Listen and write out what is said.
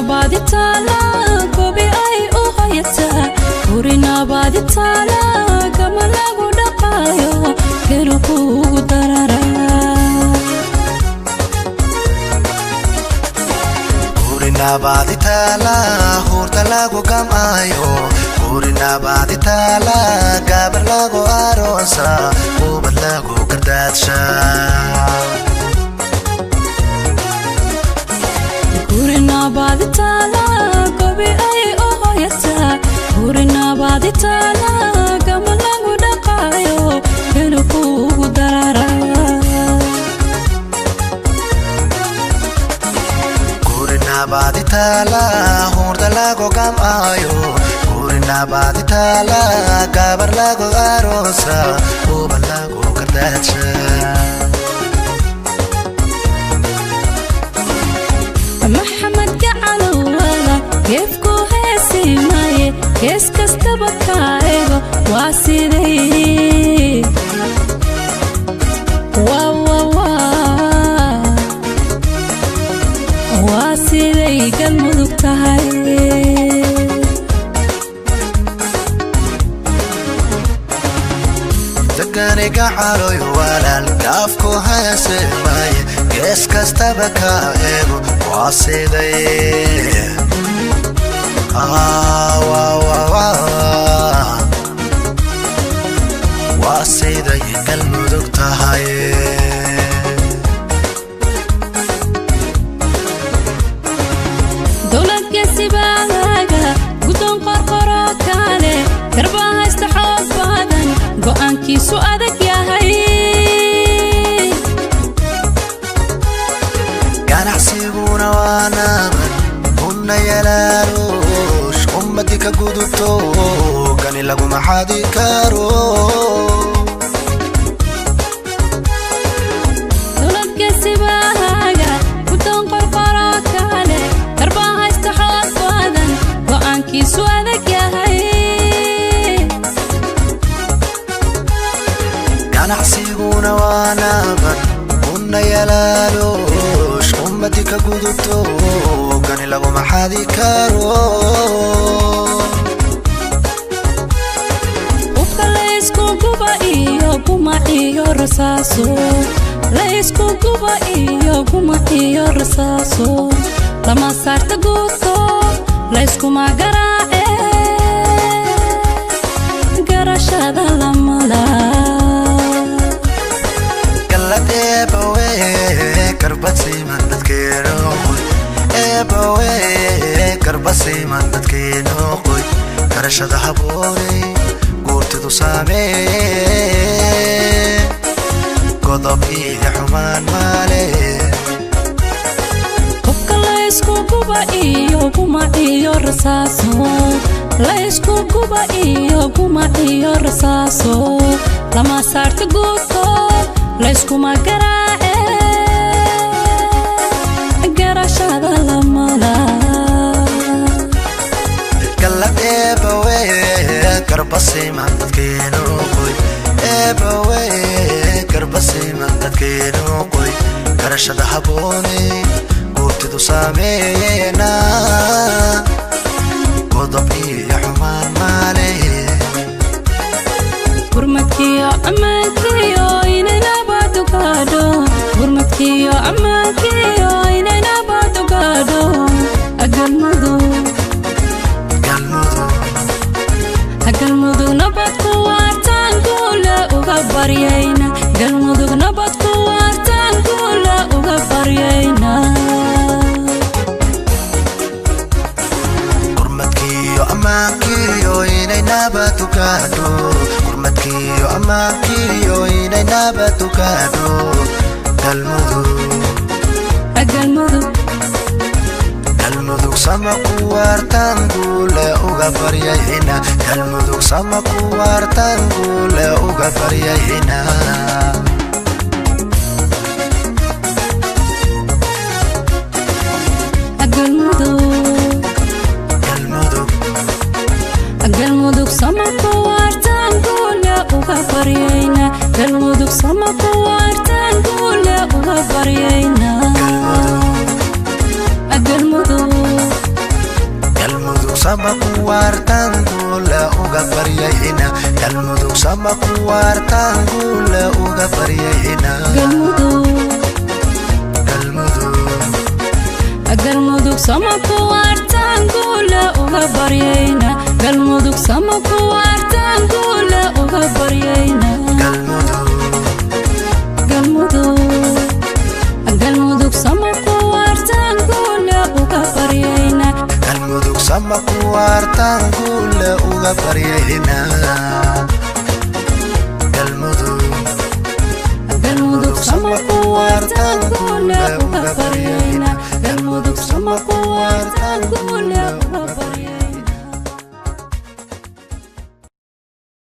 baadi taala gobi ay u hayata urina baadi taala kama lagu dhaqayo gelu kugu darara urina baadi taala hurta lagu kamayo urina baadi taala gabar lagu arosa ubad lagu kardadsha urina baadi taala gobi ay u hayata urina baadi taala kama lagu dhaqayo gelu kugu darara urina baadi taala hurta lagu kamayo urina baadi taala gabar lagu arosa ubad lagu kardadsha محمد جعله ولا كيف كوهسي ماي كيس كستبكايغو واسيدي وا وا وا واسيدي قلبك تهاي دقاني قعالو ولا القاف كوهسي ماي كيس كستبكايغو واسيدي واسيدي قلبك تهاي دولت كسباغا قدون قرقرو كالي كرباها استحوذ بادن قوانكي سؤالك يا هاي كان حسيبونا وانا هن يلاروش أمتك قدوتو كان لغو محادي كارو دولت كسباغا قدون قرقرو كالي كرباها استحوذ بادن قوانكي سؤالك يا هاي كان حسيبونا وانا هن يلاروش أمتك قدوتو كان لغو محادي كارو وكلايسكو قبا إيو قما إيو رساسو لايسكو قبا إيو قما إيو رساسو لما صارت قوتو لايسكو ما قراعي قراش هذا لما لا قلت إيبوي كربتي من تذكيرو إيبوي كربتي من تذكيرو كرش ذهبوني قلت ذو سامي قضب إيدي حمان مالي وكلايسكو قبا إيو قما إيو رساسو لايسكو قبا إيو قما إيو رساسو لما صارت قوتو لايسكو ما قراعي قراش هذا لما لا قلت إيبوي كربسي من تذكيرو إيبوي كربسي من تذكيرو كرش ذهبوني قلت ذو سامينا قضبي يا حمان مالي gurmadkiyo ammaankiyo inayna baadu gaadho gurmadkiyo ammaankiyo inayna baadu gaadho galmudug nabad ku waartaan guula uga baryayna galmudug nabad ku waartaan guula uga baryayna gurmadkiyo ammaankiyo inayna baadu gaadho gurmadkiyo ammaankiyo inayna baadu gaadho galmudug sama ku waartaan guula uga baryayna galmudug sama ku waartaan guula uga baryayna galmudug sama ku waartaan guula uga baryayna galmudug sama ku waartaan guula uga baryayna galmudug sama kuwartan gule uga baryayna galmudug sama kuwartan gule uga baryayna galmudug sama kuwartan gule uga baryayna galmudug sama kuwartan gule uga baryayna galmudug sama kuwartan gule uga baryayna galmudug sama kuwartan gule uga baryayna galmudug sama kuwartan gule uga baryayna galmudug sama kuwartan gule uga baryayna